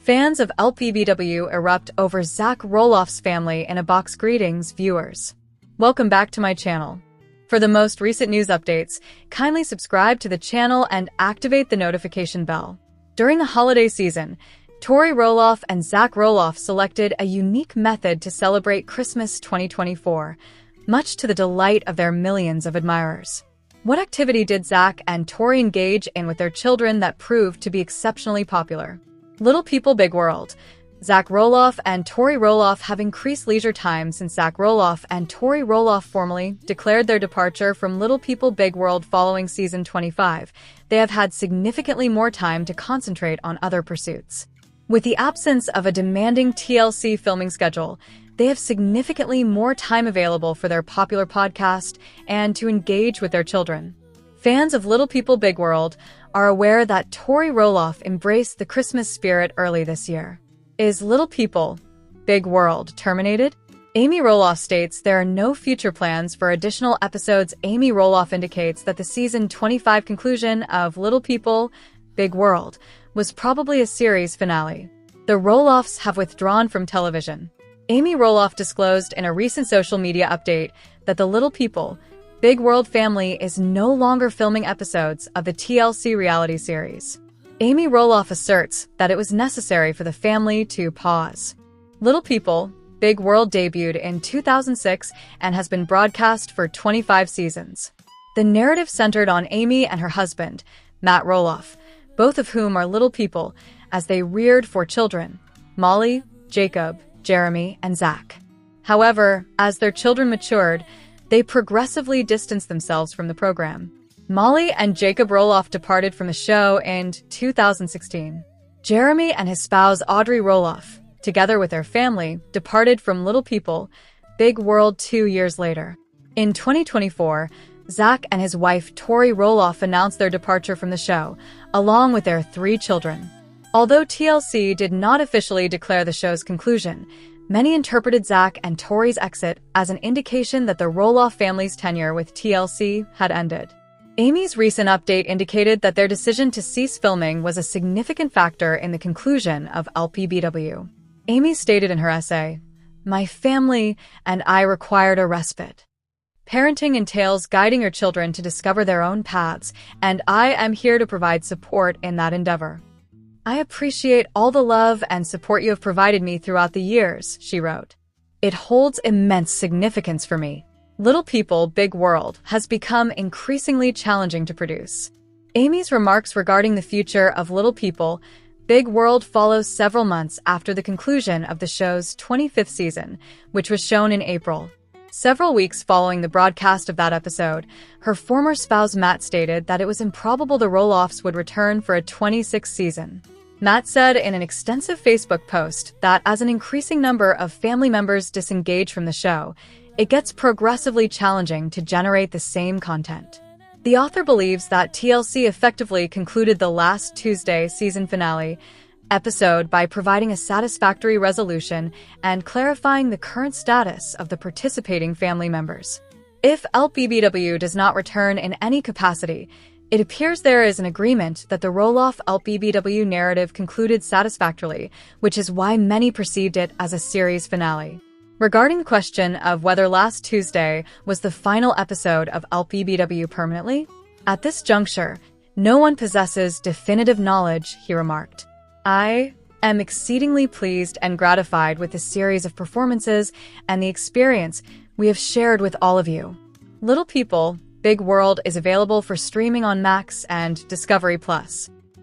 Fans of LPBW erupt over Zach Roloff's family in a box. Greetings, viewers. Welcome back to my channel. For the most recent news updates, kindly subscribe to the channel and activate the notification bell. During the holiday season, Tori Roloff and Zach Roloff selected a unique method to celebrate Christmas 2024, much to the delight of their millions of admirers. What activity did Zach and Tori engage in with their children that proved to be exceptionally popular? Little People Big World. Zach Roloff and Tori Roloff have increased leisure time since Zach Roloff and Tori Roloff formally declared their departure from Little People Big World following season 25. They have had significantly more time to concentrate on other pursuits. With the absence of a demanding TLC filming schedule, they have significantly more time available for their popular podcast and to engage with their children. Fans of Little People Big World are aware that Tori Roloff embraced the Christmas spirit early this year. Is Little People Big World terminated? Amy Roloff states there are no future plans for additional episodes. Amy Roloff indicates that the season 25 conclusion of Little People Big World was probably a series finale. The Roloffs have withdrawn from television. Amy Roloff disclosed in a recent social media update that the Little People Big World family is no longer filming episodes of the TLC reality series. Amy Roloff asserts that it was necessary for the family to pause. Little People Big World debuted in 2006 and has been broadcast for 25 seasons. The narrative centered on Amy and her husband, Matt Roloff, both of whom are little people, as they reared 4 children: Molly, Jacob, Jeremy, and Zach. However, as their children matured, they progressively distanced themselves from the program. Molly and Jacob Roloff departed from the show in 2016. Jeremy and his spouse Audrey Roloff, together with their family, departed from Little People Big World 2 years later. In 2024, Zach and his wife Tori Roloff announced their departure from the show, along with their 3 children. Although TLC did not officially declare the show's conclusion, many interpreted Zach and Tori's exit as an indication that the Roloff family's tenure with TLC had ended. Amy's recent update indicated that their decision to cease filming was a significant factor in the conclusion of LPBW. Amy stated in her essay, "My family and I required a respite. Parenting entails guiding your children to discover their own paths, and I am here to provide support in that endeavor. I appreciate all the love and support you have provided me throughout the years," she wrote. "It holds immense significance for me. Little People Big World has become increasingly challenging to produce." Amy's remarks regarding the future of Little People Big World follows several months after the conclusion of the show's 25th season, which was shown in April. Several weeks following the broadcast of that episode, her former spouse Matt stated that it was improbable the Roloffs would return for a 26th season. Matt said in an extensive Facebook post that as an increasing number of family members disengage from the show, it gets progressively challenging to generate the same content. The author believes that TLC effectively concluded the last Tuesday season finale episode by providing a satisfactory resolution and clarifying the current status of the participating family members. If LPBW does not return in any capacity, it appears there is an agreement that the Roloff LPBW narrative concluded satisfactorily, which is why many perceived it as a series finale. Regarding the question of whether last Tuesday was the final episode of LPBW permanently, at this juncture, no one possesses definitive knowledge, he remarked. "I am exceedingly pleased and gratified with the series of performances and the experience we have shared with all of you." Little People Big World is available for streaming on Max and Discovery+.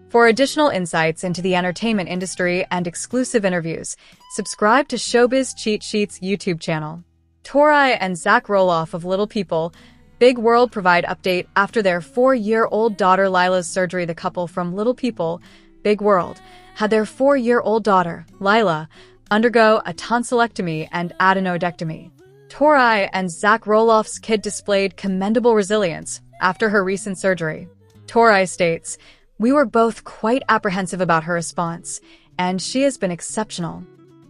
For additional insights into the entertainment industry and exclusive interviews, subscribe to Showbiz Cheat Sheets YouTube channel. Tori and Zach Roloff of Little People Big World provide update after their 4-year-old daughter Lila's surgery. The couple from Little People Big World had their 4-year-old daughter, Lila, undergo a tonsillectomy and adenodectomy. Tori and Zach Roloff's kid displayed commendable resilience after her recent surgery. Tori states, "We were both quite apprehensive about her response, and she has been exceptional.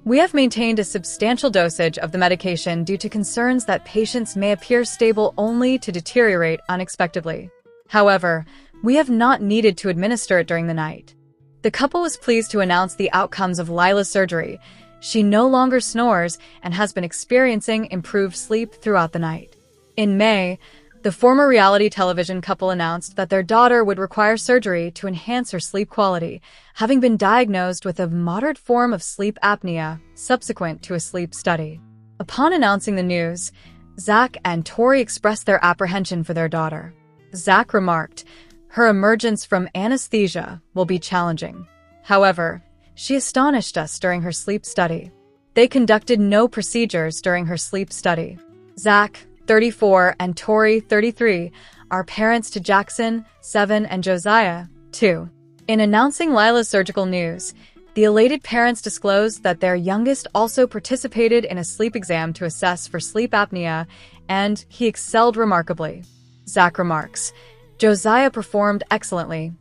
We have maintained a substantial dosage of the medication due to concerns that patients may appear stable only to deteriorate unexpectedly. However, we have not needed to administer it during the night. The couple was pleased to announce the outcomes of Lila's surgery. She no longer snores and has been experiencing improved sleep throughout the night. In May, the former reality television couple announced that their daughter would require surgery to enhance her sleep quality, having been diagnosed with a moderate form of sleep apnea subsequent to a sleep study. Upon announcing the news, Zach and Tori expressed their apprehension for their daughter. Zach remarked, "Her emergence from anesthesia will be challenging. However, she astonished us during her sleep study." They conducted no procedures during her sleep study. Zach, 34, and Tori, 33, are parents to Jackson, 7, and Josiah, 2. In announcing Lila's surgical news, the elated parents disclosed that their youngest also participated in a sleep exam to assess for sleep apnea, and he excelled remarkably. Zach remarks, "Josiah performed excellently.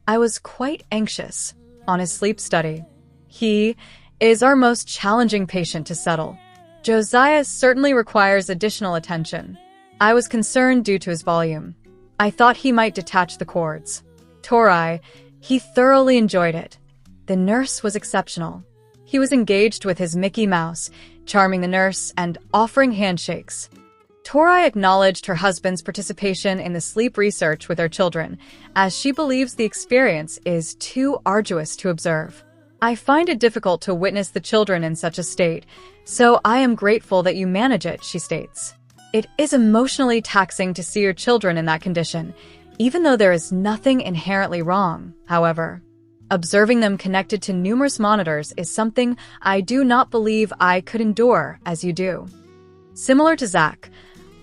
I was quite anxious on his sleep study. He is our most challenging patient to settle. Josiah certainly requires additional attention. I was concerned due to his volume. I thought he might detach the cords. Tori, he thoroughly enjoyed it. The nurse was exceptional. He was engaged with his Mickey Mouse, charming the nurse and offering handshakes." Tori acknowledged her husband's participation in the sleep research with her children, as she believes the experience is too arduous to observe. "I find it difficult to witness the children in such a state, so I am grateful that you manage it," she states. "It is emotionally taxing to see your children in that condition, even though there is nothing inherently wrong, however. Observing them connected to numerous monitors is something I do not believe I could endure as you do." Similar to Zach,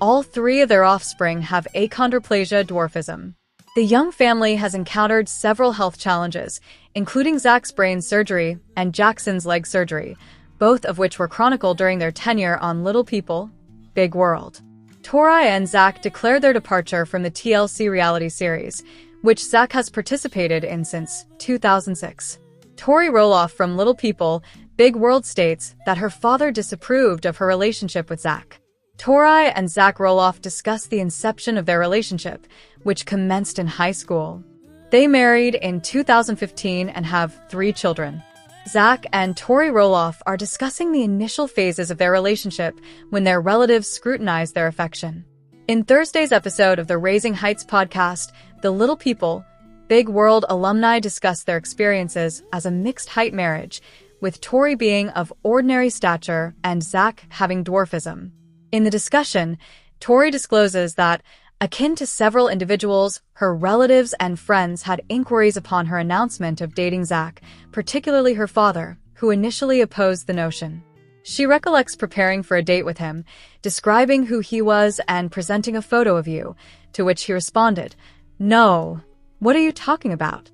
all 3 of their offspring have achondroplasia dwarfism. The young family has encountered several health challenges, including Zach's brain surgery and Jackson's leg surgery, both of which were chronicled during their tenure on Little People, Big World. Tori and Zach declared their departure from the TLC reality series, which Zach has participated in since 2006. Tori Roloff from Little People, Big World states that her father disapproved of her relationship with Zach. Tori and Zach Roloff discussed the inception of their relationship, which commenced in high school. They married in 2015 and have 3 children. Zach and Tori Roloff are discussing the initial phases of their relationship when their relatives scrutinized their affection. In Thursday's episode of the Raising Heights podcast, the Little People, Big World alumni discussed their experiences as a mixed-height marriage, with Tori being of ordinary stature and Zach having dwarfism. In the discussion, Tori discloses that, akin to several individuals, her relatives and friends had inquiries upon her announcement of dating Zach, particularly her father, who initially opposed the notion. She recollects preparing for a date with him, describing who he was and presenting a photo of you, to which he responded, "No, what are you talking about?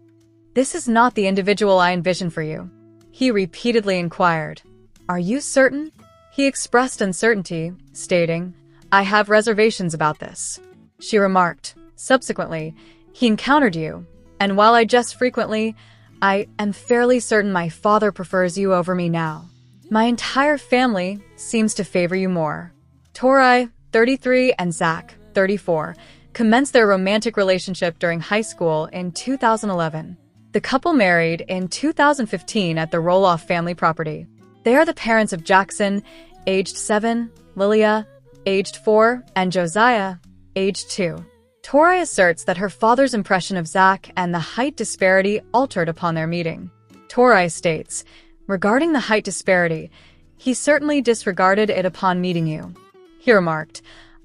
This is not the individual I envision for you." He repeatedly inquired, "Are you certain?" He expressed uncertainty, stating, "I have reservations about this." She remarked, "Subsequently, he encountered you, and while I jest frequently, I am fairly certain my father prefers you over me now. My entire family seems to favor you more." Tori, 33, and Zach, 34, commenced their romantic relationship during high school in 2011. The couple married in 2015 at the Roloff family property. They are the parents of Jackson, aged 7, Lilia, aged 4, and Josiah, aged 2. Tori asserts that her father's impression of Zach and the height disparity altered upon their meeting. Tori states, "Regarding the height disparity, he certainly disregarded it upon meeting you." He remarked,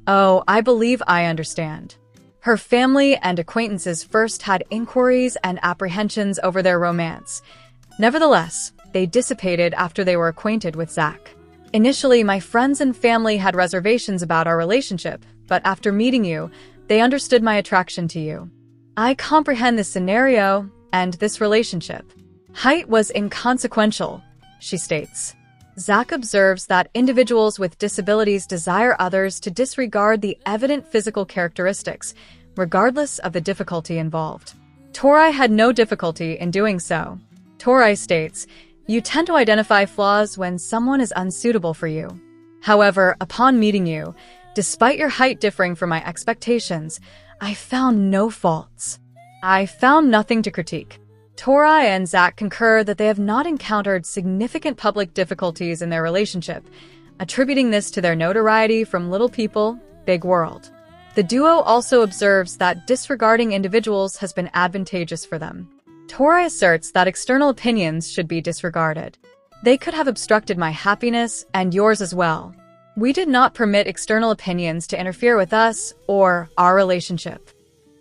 "Oh, I believe I understand." Her family and acquaintances first had inquiries and apprehensions over their romance. Nevertheless, they dissipated after they were acquainted with Zach. "Initially, my friends and family had reservations about our relationship, but after meeting you, they understood my attraction to you. I comprehend this scenario and this relationship. Height was inconsequential," she states. Zach observes that individuals with disabilities desire others to disregard the evident physical characteristics, regardless of the difficulty involved. Tori had no difficulty in doing so. Tori states, "You tend to identify flaws when someone is unsuitable for you. However, upon meeting you, despite your height differing from my expectations, I found no faults. I found nothing to critique. Tori and Zach concur that they have not encountered significant public difficulties in their relationship, attributing this to their notoriety from Little People, Big World. The duo also observes that disregarding individuals has been advantageous for them. Tori asserts that external opinions should be disregarded. They could have obstructed my happiness and yours as well. We did not permit external opinions to interfere with us or our relationship.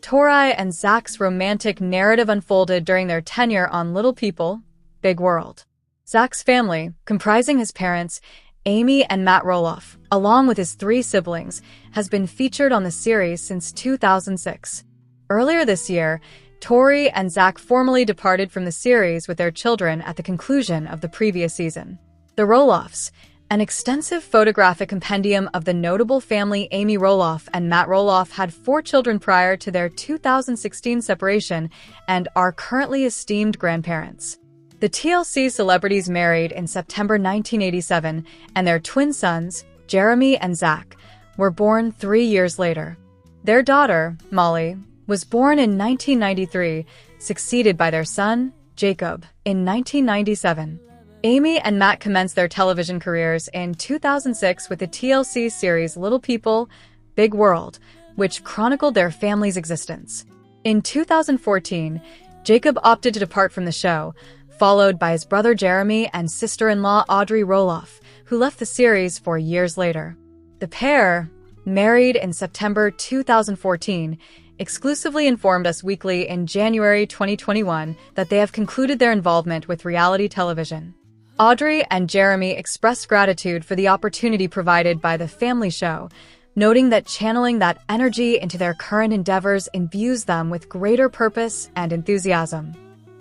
Tori and Zach's romantic narrative unfolded during their tenure on Little People, Big World. Zach's family, comprising his parents, Amy and Matt Roloff, along with his 3 siblings, has been featured on the series since 2006. Earlier this year, Tori and Zach formally departed from the series with their children at the conclusion of the previous season. The Roloffs, an extensive photographic compendium of the notable family Amy Roloff and Matt Roloff, had 4 children prior to their 2016 separation and are currently esteemed grandparents. The TLC celebrities married in September 1987, and their twin sons, Jeremy and Zach, were born 3 years later. Their daughter, Molly, was born in 1993, succeeded by their son, Jacob, in 1997. Amy and Matt commenced their television careers in 2006 with the TLC series Little People, Big World, which chronicled their family's existence. In 2014, Jacob opted to depart from the show, followed by his brother Jeremy and sister-in-law Audrey Roloff, who left the series 4 years later. The pair, married in September 2014, exclusively informed Us Weekly in January 2021 that they have concluded their involvement with reality television. Audrey and Jeremy expressed gratitude for the opportunity provided by the family show, noting that channeling that energy into their current endeavors imbues them with greater purpose and enthusiasm.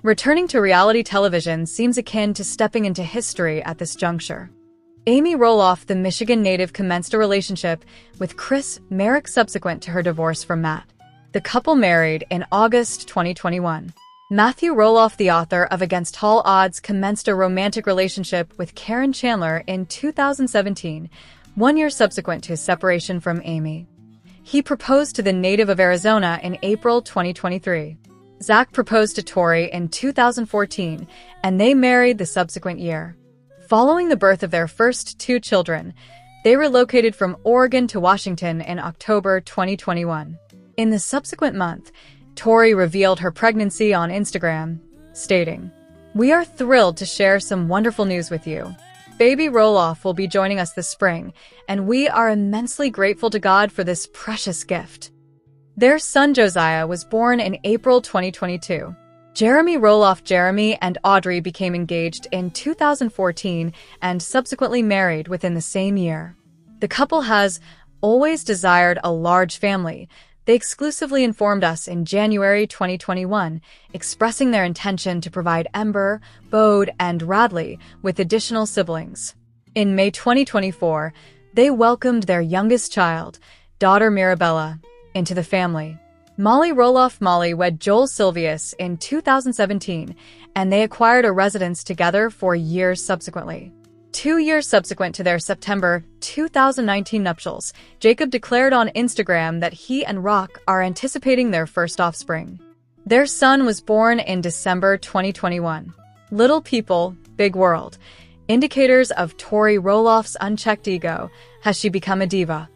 Returning to reality television seems akin to stepping into history at this juncture. Amy Roloff, the Michigan native, commenced a relationship with Chris Marek subsequent to her divorce from Matt. The couple married in August 2021. Matthew Roloff, the author of Against All Odds, commenced a romantic relationship with Caryn Chandler in 2017, 1 year subsequent to his separation from Amy. He proposed to the native of Arizona in April 2023. Zach proposed to Tori in 2014, and they married the subsequent year. Following the birth of their first 2 children, they relocated from Oregon to Washington in October 2021. In the subsequent month, Tori revealed her pregnancy on Instagram, stating, "We are thrilled to share some wonderful news with you. Baby Roloff will be joining us this spring, and we are immensely grateful to God for this precious gift." Their son Josiah was born in April 2022. Jeremy Roloff, Jeremy and Audrey became engaged in 2014 and subsequently married within the same year. The couple has always desired a large family. They exclusively informed us in January 2021, expressing their intention to provide Ember, Bode, and Radley with additional siblings. In May 2024, they welcomed their youngest child, daughter Mirabella, into the family. Molly Roloff Molly wed Joel Silvius in 2017, and they acquired a residence together for years subsequently. 2 years subsequent to their September 2019 nuptials, Jacob declared on Instagram that he and Rock are anticipating their first offspring. Their son was born in December 2021. Little People, Big World. Indicators of Tori Roloff's unchecked ego. Has she become a diva?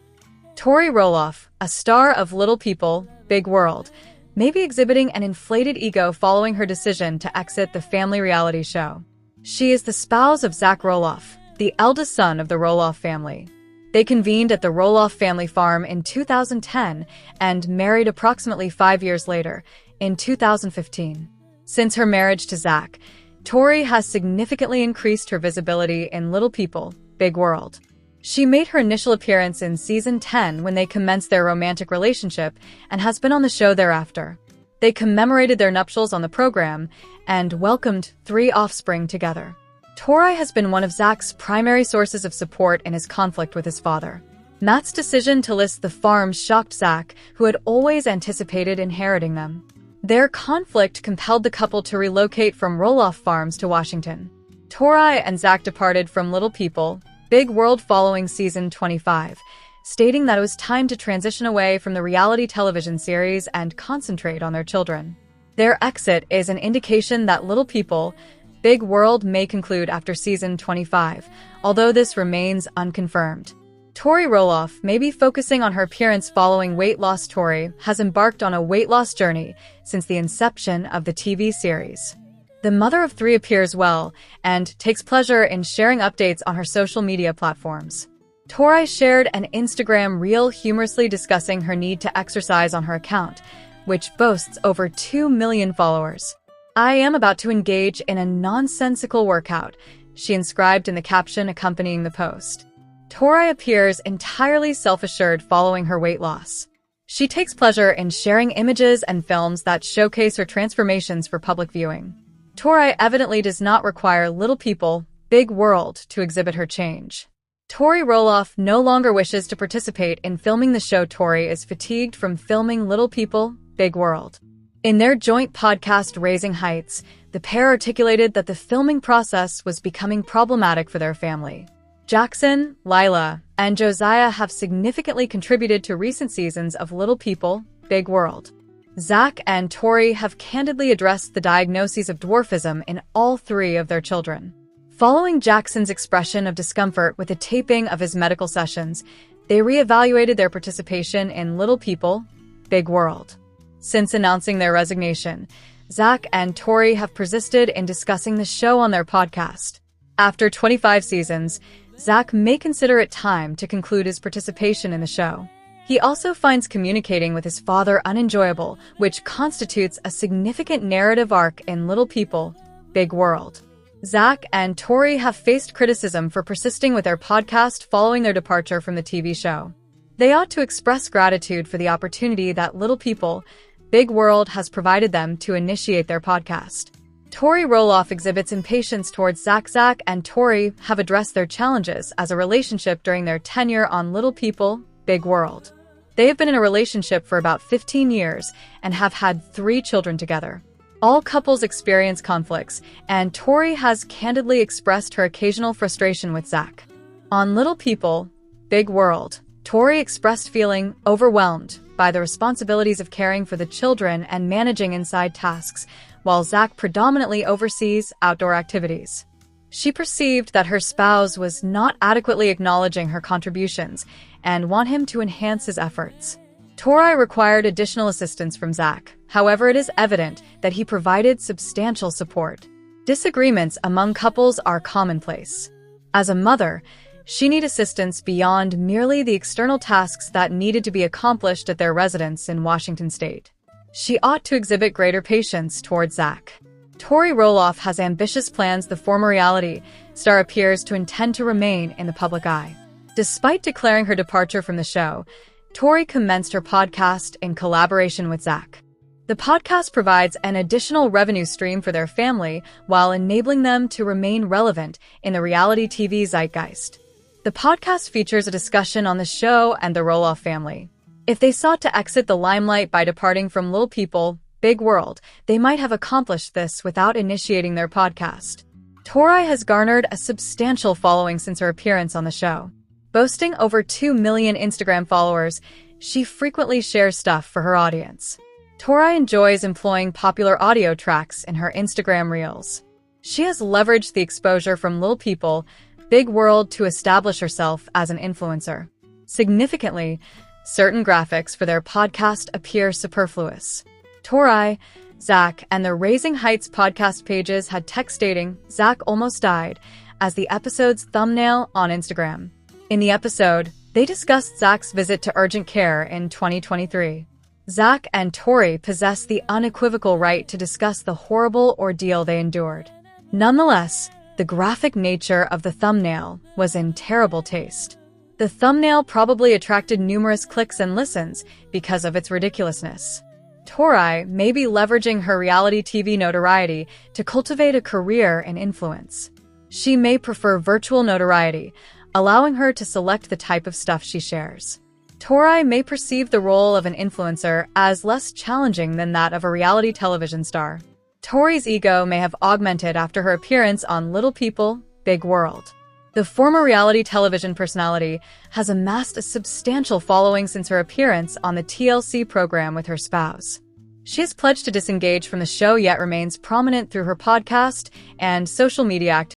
Tori Roloff, a star of Little People, Big World, may be exhibiting an inflated ego following her decision to exit the family reality show. She is the spouse of Zach Roloff, the eldest son of the Roloff family. They convened at the Roloff family farm in 2010 and married approximately 5 years later, in 2015. Since her marriage to Zach, Tori has significantly increased her visibility in Little People, Big World. She made her initial appearance in season 10 when they commenced their romantic relationship and has been on the show thereafter. They commemorated their nuptials on the program and welcomed 3 offspring together. Tori has been one of Zach's primary sources of support in his conflict with his father. Matt's decision to list the farms shocked Zach, who had always anticipated inheriting them. Their conflict compelled the couple to relocate from Roloff Farms to Washington. Tori and Zach departed from Little People, Big World following season 25, stating that it was time to transition away from the reality television series and concentrate on their children. Their exit is an indication that Little People, Big World may conclude after season 25, although this remains unconfirmed. Tori Roloff may be focusing on her appearance following weight loss. Tori has embarked on a weight loss journey since the inception of the TV series. The mother of three appears well and takes pleasure in sharing updates on her social media platforms. Tori shared an Instagram reel humorously discussing her need to exercise on her account, which boasts over 2 million followers. "I am about to engage in a nonsensical workout," she inscribed in the caption accompanying the post. Tori appears entirely self-assured following her weight loss. She takes pleasure in sharing images and films that showcase her transformations for public viewing. Tori evidently does not require Little People, Big World to exhibit her change. Tori Roloff no longer wishes to participate in filming the show. Tori is fatigued from filming Little People, Big World. In their joint podcast Raising Heights, the pair articulated that the filming process was becoming problematic for their family. Jackson, Lila, and Josiah have significantly contributed to recent seasons of Little People, Big World. Zach and Tori have candidly addressed the diagnoses of dwarfism in all three of their children. Following Jackson's expression of discomfort with the taping of his medical sessions, they reevaluated their participation in Little People, Big World. Since announcing their resignation, Zach and Tori have persisted in discussing the show on their podcast. After 25 seasons, Zach may consider it time to conclude his participation in the show. He also finds communicating with his father unenjoyable, which constitutes a significant narrative arc in Little People, Big World. Zach and Tori have faced criticism for persisting with their podcast following their departure from the TV show. They ought to express gratitude for the opportunity that Little People, Big World has provided them to initiate their podcast. Tori Roloff exhibits impatience towards Zach. Zach and Tori have addressed their challenges as a relationship during their tenure on Little People, Big World. They have been in a relationship for about 15 years and have had 3 children together. All couples experience conflicts, and Tori has candidly expressed her occasional frustration with Zach. On Little People, Big World, Tori expressed feeling overwhelmed by the responsibilities of caring for the children and managing inside tasks, while Zach predominantly oversees outdoor activities. She perceived that her spouse was not adequately acknowledging her contributions and want him to enhance his efforts. Tori required additional assistance from Zach. However, it is evident that he provided substantial support. Disagreements among couples are commonplace. As a mother, she needed assistance beyond merely the external tasks that needed to be accomplished at their residence in Washington state. She ought to exhibit greater patience towards Zach. Tori Roloff has ambitious plans. The former reality star appears to intend to remain in the public eye. Despite declaring her departure from the show, Tori commenced her podcast in collaboration with Zach. The podcast provides an additional revenue stream for their family while enabling them to remain relevant in the reality TV zeitgeist. The podcast features a discussion on the show and the Roloff family. If they sought to exit the limelight by departing from Little People, Big World, they might have accomplished this without initiating their podcast. Tori has garnered a substantial following since her appearance on the show. Boasting over 2 million Instagram followers, she frequently shares stuff for her audience. Tori enjoys employing popular audio tracks in her Instagram reels. She has leveraged the exposure from Little People, Big World to establish herself as an influencer. Significantly, certain graphics for their podcast appear superfluous. Tori, Zach, and the Raising Heights podcast pages had text stating "Zach almost died" as the episode's thumbnail on Instagram. In the episode, they discussed Zach's visit to urgent care in 2023. Zach and Tori possess the unequivocal right to discuss the horrible ordeal they endured. Nonetheless, the graphic nature of the thumbnail was in terrible taste. The thumbnail probably attracted numerous clicks and listens because of its ridiculousness. Tori may be leveraging her reality TV notoriety to cultivate a career in influence. She may prefer virtual notoriety, allowing her to select the type of stuff she shares. Tori may perceive the role of an influencer as less challenging than that of a reality television star. Tori's ego may have augmented after her appearance on Little People, Big World. The former reality television personality has amassed a substantial following since her appearance on the TLC program with her spouse. She has pledged to disengage from the show yet remains prominent through her podcast and social media activities.